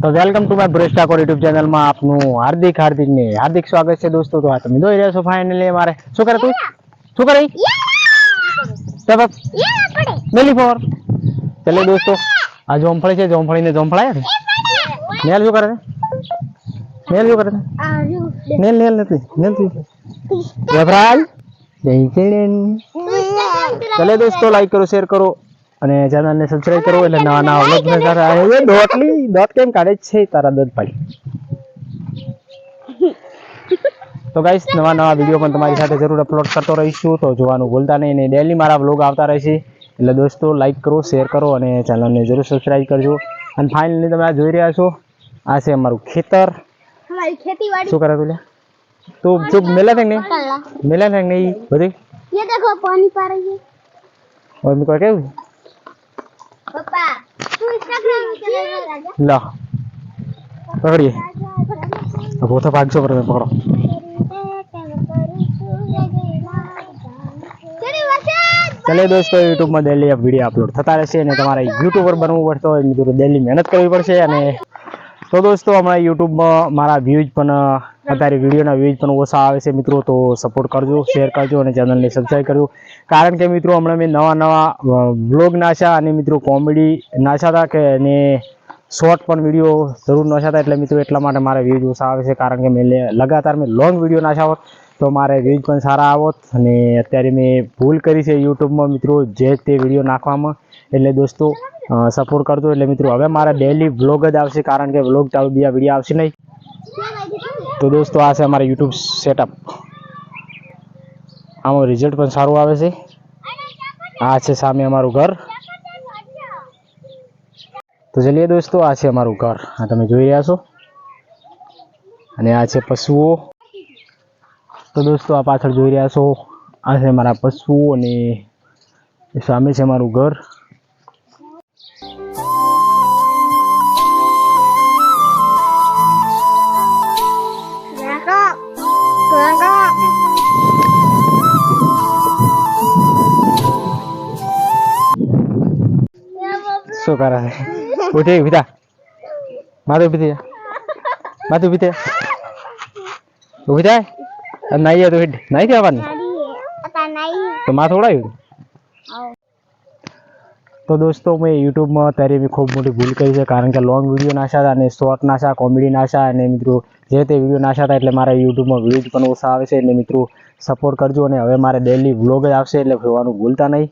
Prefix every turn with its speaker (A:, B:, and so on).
A: तो welcome to my ब्रेस्ट Thakur YouTube channel में आपनु हार्दिक स्वागत है दोस्तों। तो તમે જોઈ રહ્યા છો ફાઇનલી મારે શું કરે તું શું કરે તબ મેલી ફોર ચલે दोस्तों આ જોમફળી છે જોમફળીને જોમફળાય ને નેલ શું કરે નેલ નથી નેલ તું ગભરાલ चले दोस्तों लाइक करो शेर करो અને ચેનલ ને સબસ્ક્રાઇબ કરો એટલે નવા નવા વ્લોગ ને સારા આવે ડોટ કેમ કાઢે છે તારા દોત પાડી। તો ગાઈસ નવા નવા વિડિયો પણ તમારી સાથે જરૂર અપલોડ કરતો રહીશું તો જોવાનું ભૂલતા નહીં ને ડેલી મારા વ્લોગ આવતા રહેશે એટલે દોસ્તો લાઈક કરો શેર કરો અને ચેનલ ને જરૂર સબસ્ક્રાઇબ કરજો। અને ફાઇનલી તમે આ જોઈ રહ્યા છો આ છે અમારું ખેતર
B: हमारी खेतीबाड़ी
A: શું કરે તું લે તું ચૂપ મેલા થે નહીં બધી
B: ये देखो पानी पा रही है
A: और मैं क्या कहूं
B: पापा तू इंस्टाग्राम में चलेगा राजा
A: ला पकड़िए अब वो तो 500 पर पकड़ो। चले दोस्तों यूट्यूब में डेली वीडियो अपलोड થતા રહેશે અને તમારે યુટ્યુબર બનવું પડતો હોય મિત્રો ડેલી મહેનત કરવી પડશે। અને तो दोस्तों हमारा यूट्यूब में मारा व्यूज पण अत्यारे वीडियोना व्यूज पण ओछा आवे छे मित्रों तो सपोर्ट करजो शेर करजो और चैनल ने सब्सक्राइब करजो कारण के मित्रों हमणे में नवा नवा ब्लॉग नाशा और मित्रों कॉमेडी नाशा था के ने शॉर्ट पण वीडियो जरूर नाशा था एटले मित्रों एटला माटे मारा व्यूज ओछा आवे छे कारण के मैं लगातार में लॉन्ग वीडियो नाशा होत तो मारे व्यूज पण सारा आवत अने अत्यारे मैं भूल करी छे यूट्यूब में मित्रों जे ते वीडियो नाखवामां एटले दोस्तों सपोर्ट करजो एटले मित्रों हवे मारा डेली व्लॉग ज आवशे कारण के व्लॉग चालू बीजा वीडियो आवशे नहीं। तो दोस्तों आ हमारा यूट्यूब सेटअप आमो रिजल्ट पण सारू आवे छे। आ छे सामे अमारुं घर तो चलिए दोस्तों आ छे अमारुं घर आ तमे जोई रह्या छो अने आ छे पशुओ। तो दोस्तों आ पाछळ जोई रह्या छो आ छे मारा पशुओ अने सामे छे अमारुं घर। શું કરે ઉઠી પિતા માથું પીતી માથું પીતે ઉભી થાય નહીં તો નહીં થવાની તો માથું ઉડાવ્યું। तो दोस्तों मैं यूट्यूब में अत्यारे मैं खूब मोटी भूल करी है कारण के लॉन्ग वीडियो नाशा था ने शॉर्ट नाशा कॉमेडी नाशा ने मित्रों जे ते वीडियो नाशा था एटले मारा यूट्यूब में व्यूज पण ओछा आवे छे एटले मित्रों सपोर्ट करजो। અને હવે મારે ડેલી વ્લોગ જ આવશે એટલે જોવાનું ભૂલતા નહીં।